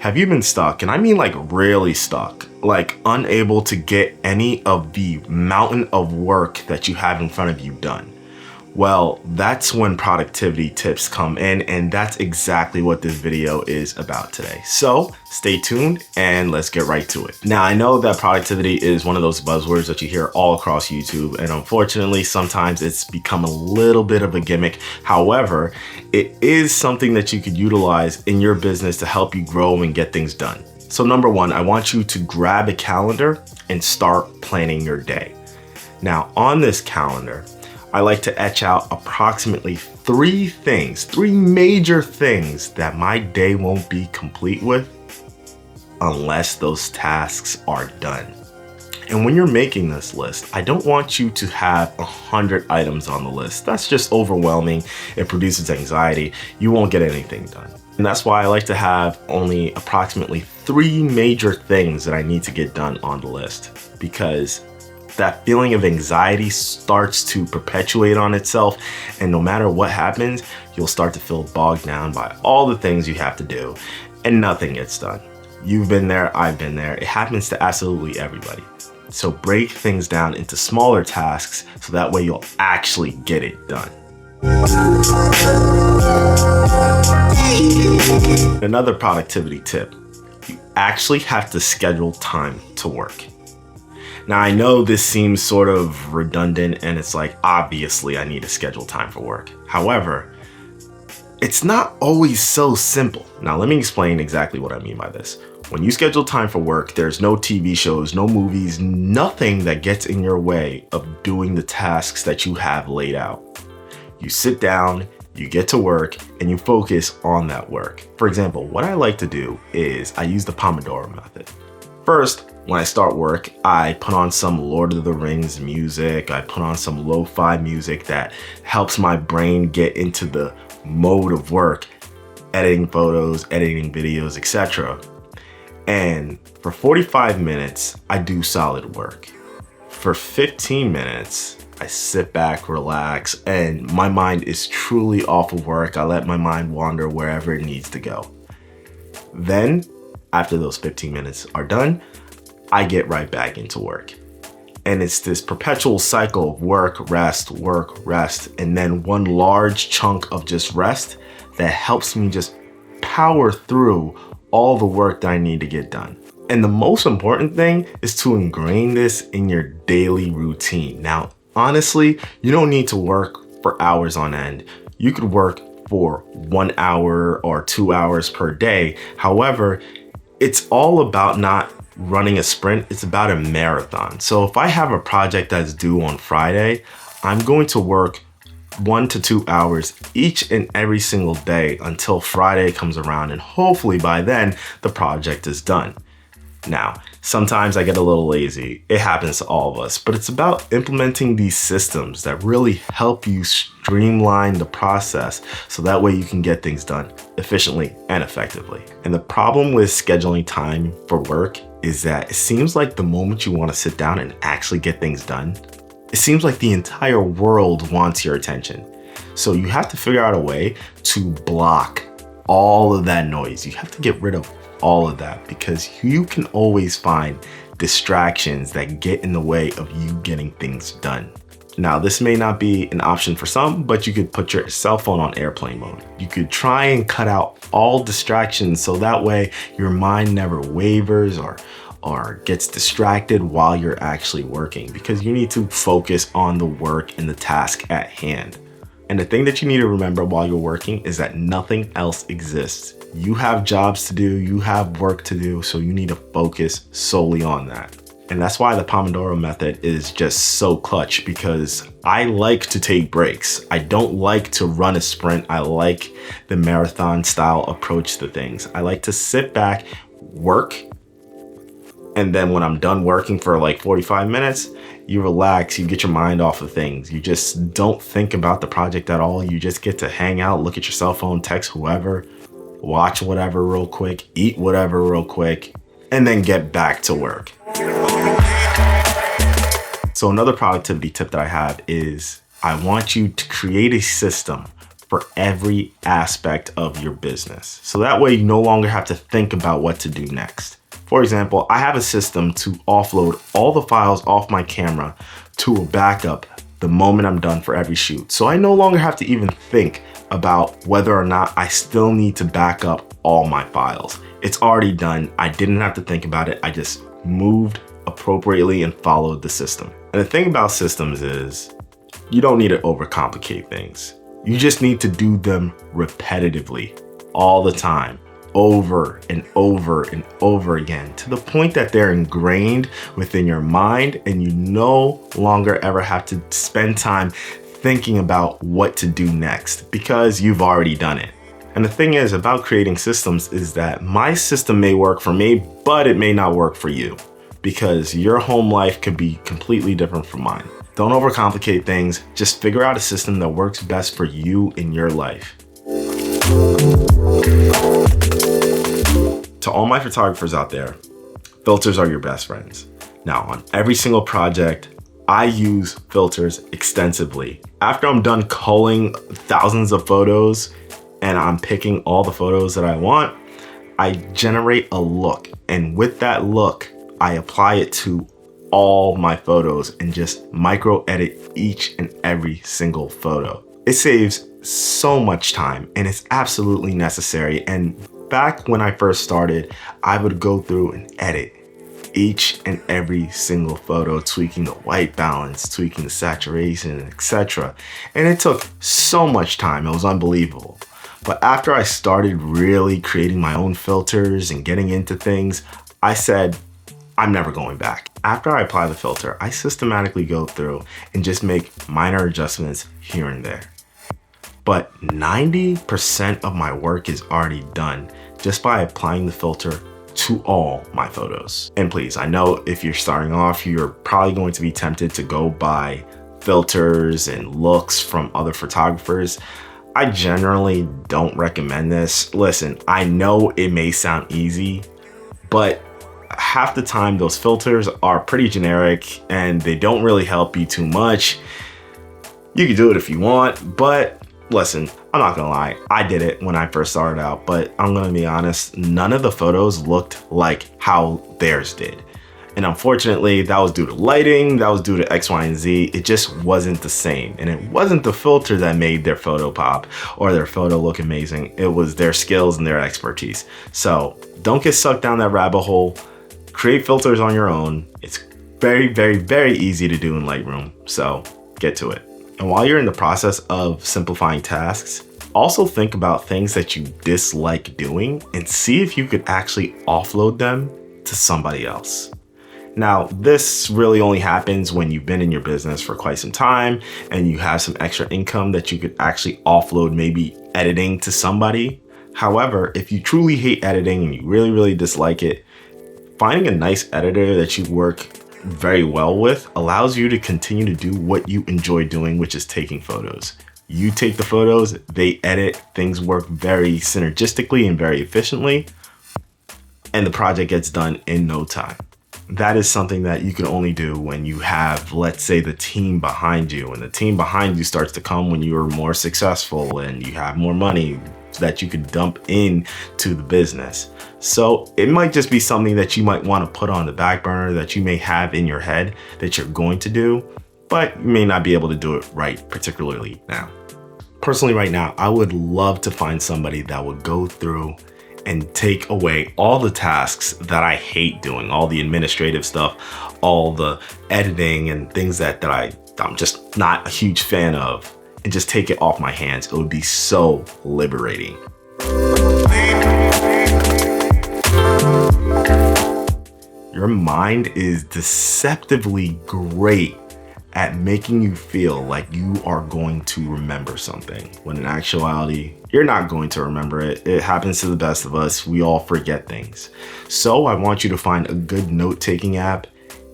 Have you been stuck? And I mean like really stuck, like unable to get any of the mountain of work that you have in front of you done? Well, that's when productivity tips come in, and that's exactly what this video is about today. So stay tuned and let's get right to it. Now, I know that productivity is one of those buzzwords that you hear all across YouTube, and unfortunately, sometimes it's become a little bit of a gimmick. However, it is something that you could utilize in your business to help you grow and get things done. So number one, I want you to grab a calendar and start planning your day. Now, on this calendar, I like to etch out approximately three major things that my day won't be complete with unless those tasks are done. And when you're making this list, I don't want you to have 100 items on the list. That's just overwhelming. It produces anxiety. You won't get anything done. And that's why I like to have only approximately 3 major things that I need to get done on the list, because that feeling of anxiety starts to perpetuate on itself, and no matter what happens, you'll start to feel bogged down by all the things you have to do and nothing gets done. You've been there, I've been there. It happens to absolutely everybody. So break things down into smaller tasks so that way you'll actually get it done. Another productivity tip: you actually have to schedule time to work. Now, I know this seems sort of redundant and it's like, obviously I need to schedule time for work. However, it's not always so simple. Now, let me explain exactly what I mean by this. When you schedule time for work, there's no TV shows, no movies, nothing that gets in your way of doing the tasks that you have laid out. You sit down, you get to work, and you focus on that work. For example, what I like to do is I use the Pomodoro method. First, when I start work, I put on some Lord of the Rings music. I put on some lo-fi music that helps my brain get into the mode of work, editing photos, editing videos, etc. And for 45 minutes, I do solid work. For 15 minutes, I sit back, relax, and my mind is truly off of work. I let my mind wander wherever it needs to go. Then, after those 15 minutes are done, I get right back into work. And it's this perpetual cycle of work, rest, and then one large chunk of just rest that helps me just power through all the work that I need to get done. And the most important thing is to ingrain this in your daily routine. Now, honestly, you don't need to work for hours on end. You could work for 1 hour or 2 hours per day. However, it's all about not running a sprint, it's about a marathon. So if I have a project that's due on Friday, I'm going to work 1 to 2 hours each and every single day until Friday comes around, and hopefully by then the project is done. Now, sometimes I get a little lazy. It happens to all of us, but it's about implementing these systems that really help you streamline the process so that way you can get things done efficiently and effectively. And the problem with scheduling time for work is that it seems like the moment you want to sit down and actually get things done, it seems like the entire world wants your attention. So you have to figure out a way to block all of that noise. You have to get rid of all of that, because you can always find distractions that get in the way of you getting things done. Now, this may not be an option for some, but you could put your cell phone on airplane mode. You could try and cut out all distractions so that way your mind never wavers or gets distracted while you're actually working, because you need to focus on the work and the task at hand. And the thing that you need to remember while you're working is that nothing else exists. You have jobs to do, you have work to do, so you need to focus solely on that. And that's why the Pomodoro method is just so clutch, because I like to take breaks. I don't like to run a sprint. I like the marathon style approach to things. I like to sit back, work, and then when I'm done working for like 45 minutes, you relax, you get your mind off of things. You just don't think about the project at all. You just get to hang out, look at your cell phone, text whoever, watch whatever real quick, eat whatever real quick, and then get back to work. So another productivity tip that I have is I want you to create a system for every aspect of your business. So that way you no longer have to think about what to do next. For example, I have a system to offload all the files off my camera to a backup the moment I'm done for every shoot. So I no longer have to even think about whether or not I still need to back up all my files. It's already done. I didn't have to think about it. I just moved appropriately and followed the system. And the thing about systems is you don't need to overcomplicate things. You just need to do them repetitively all the time, over and over and over again, to the point that they're ingrained within your mind and you no longer ever have to spend time thinking about what to do next because you've already done it. And the thing is about creating systems is that my system may work for me, but it may not work for you because your home life could be completely different from mine. Don't overcomplicate things. Just figure out a system that works best for you in your life. To all my photographers out there, filters are your best friends. Now, on every single project, I use filters extensively. After I'm done culling thousands of photos and I'm picking all the photos that I want, I generate a look. And with that look, I apply it to all my photos and just micro edit each and every single photo. It saves so much time and it's absolutely necessary. And back when I first started, I would go through and edit each and every single photo, tweaking the white balance, tweaking the saturation, etc. And it took so much time. It was unbelievable. But after I started really creating my own filters and getting into things, I said, I'm never going back. After I apply the filter, I systematically go through and just make minor adjustments here and there. But 90% of my work is already done just by applying the filter to all my photos. And please, I know if you're starting off, you're probably going to be tempted to go buy filters and looks from other photographers. I generally don't recommend this. Listen, I know it may sound easy, but half the time those filters are pretty generic and they don't really help you too much. You can do it if you want, but listen, I'm not gonna lie, I did it when I first started out, but I'm gonna be honest, none of the photos looked like how theirs did. And unfortunately, that was due to lighting, that was due to X, Y, and Z. It just wasn't the same. And it wasn't the filter that made their photo pop or their photo look amazing. It was their skills and their expertise. So don't get sucked down that rabbit hole. Create filters on your own. It's very, very, very easy to do in Lightroom. So get to it. And while you're in the process of simplifying tasks, also think about things that you dislike doing and see if you could actually offload them to somebody else. Now, this really only happens when you've been in your business for quite some time and you have some extra income that you could actually offload maybe editing to somebody. However, if you truly hate editing and you really, really dislike it, finding a nice editor that you work very well with allows you to continue to do what you enjoy doing, which is taking photos. You take the photos, they edit, things work very synergistically and very efficiently, and the project gets done in no time. That is something that you can only do when you have, let's say, the team behind you, and the team behind you starts to come when you are more successful and you have more money that you could dump into the business. So it might just be something that you might want to put on the back burner that you may have in your head that you're going to do, but you may not be able to do it right, particularly now. Personally, right now, I would love to find somebody that would go through and take away all the tasks that I hate doing, all the administrative stuff, all the editing and things that I'm just not a huge fan of, and just take it off my hands. It would be so liberating. Your mind is deceptively great at making you feel like you are going to remember something, when in actuality, you're not going to remember it. It happens to the best of us. We all forget things. So I want you to find a good note-taking app,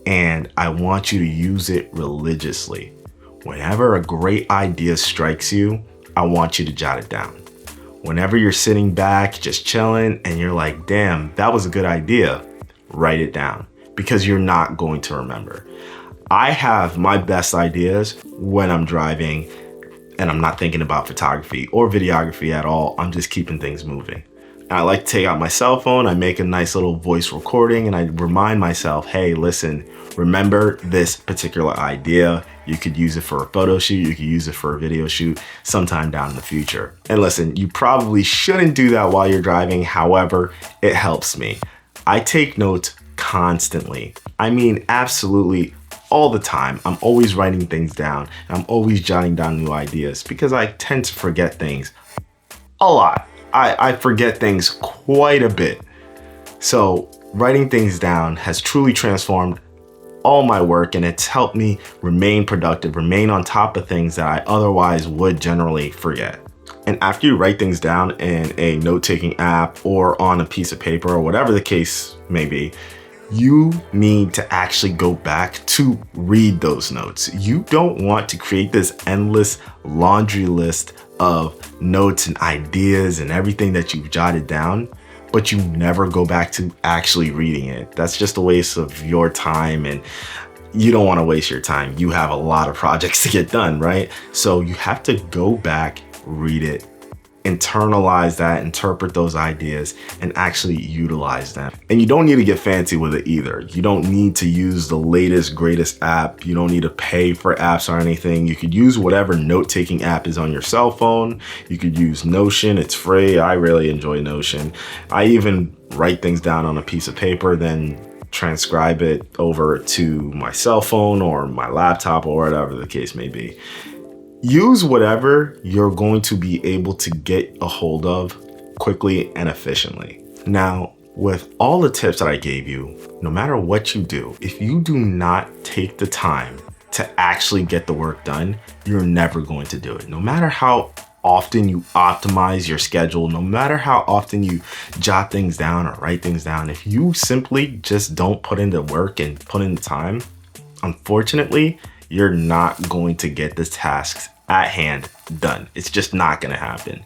and I want you to use it religiously. Whenever a great idea strikes you, I want you to jot it down. Whenever you're sitting back, just chilling, and you're like, damn, that was a good idea, write it down, because you're not going to remember. I have my best ideas when I'm driving and I'm not thinking about photography or videography at all. I'm just keeping things moving. And I like to take out my cell phone, I make a nice little voice recording, and I remind myself, hey, listen, remember this particular idea. You could use it for a photo shoot, you could use it for a video shoot sometime down in the future. And listen, you probably shouldn't do that while you're driving. However, it helps me. I take notes constantly. I mean, absolutely all the time. I'm always writing things down. I'm always jotting down new ideas because I tend to forget things a lot. I forget things quite a bit. So writing things down has truly transformed all my work, and it's helped me remain productive, remain on top of things that I otherwise would generally forget. And after you write things down in a note-taking app or on a piece of paper or whatever the case may be, you need to actually go back to read those notes. You don't want to create this endless laundry list of notes and ideas and everything that you've jotted down, but you never go back to actually reading it. That's just a waste of your time, and you don't want to waste your time. You have a lot of projects to get done, right? So you have to go back, read it, internalize that, interpret those ideas, and actually utilize them. And you don't need to get fancy with it either. You don't need to use the latest, greatest app. You don't need to pay for apps or anything. You could use whatever note-taking app is on your cell phone. You could use Notion, it's free. I really enjoy Notion. I even write things down on a piece of paper, then transcribe it over to my cell phone or my laptop or whatever the case may be. Use whatever you're going to be able to get a hold of quickly and efficiently. Now, with all the tips that I gave you, no matter what you do, if you do not take the time to actually get the work done, you're never going to do it. No matter how often you optimize your schedule, no matter how often you jot things down or write things down, if you simply just don't put in the work and put in the time, unfortunately, you're not going to get the tasks at hand done. It's just not going to happen.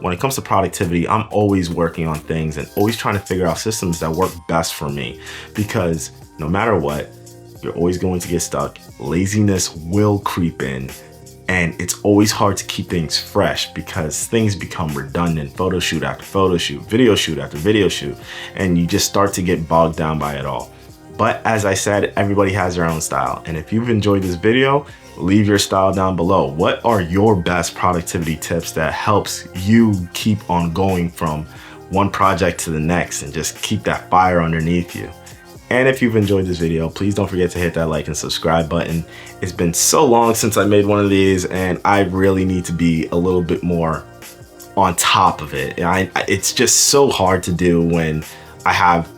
When it comes to productivity, I'm always working on things and always trying to figure out systems that work best for me, because no matter what, you're always going to get stuck. Laziness will creep in. And it's always hard to keep things fresh because things become redundant, photo shoot after photo shoot, video shoot after video shoot, and you just start to get bogged down by it all. But as I said, everybody has their own style. And if you've enjoyed this video, leave your style down below. What are your best productivity tips that helps you keep on going from one project to the next and just keep that fire underneath you? And if you've enjoyed this video, please don't forget to hit that like and subscribe button. It's been so long since I made one of these, and I really need to be a little bit more on top of it. It's just so hard to do when I have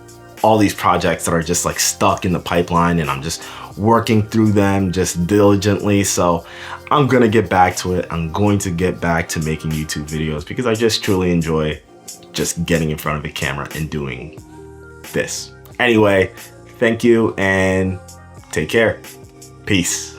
all these projects that are just like stuck in the pipeline and I'm just working through them just diligently. So I'm gonna get back to it. I'm going to get back to making YouTube videos because I just truly enjoy just getting in front of a camera and doing this. Anyway, thank you and take care. Peace.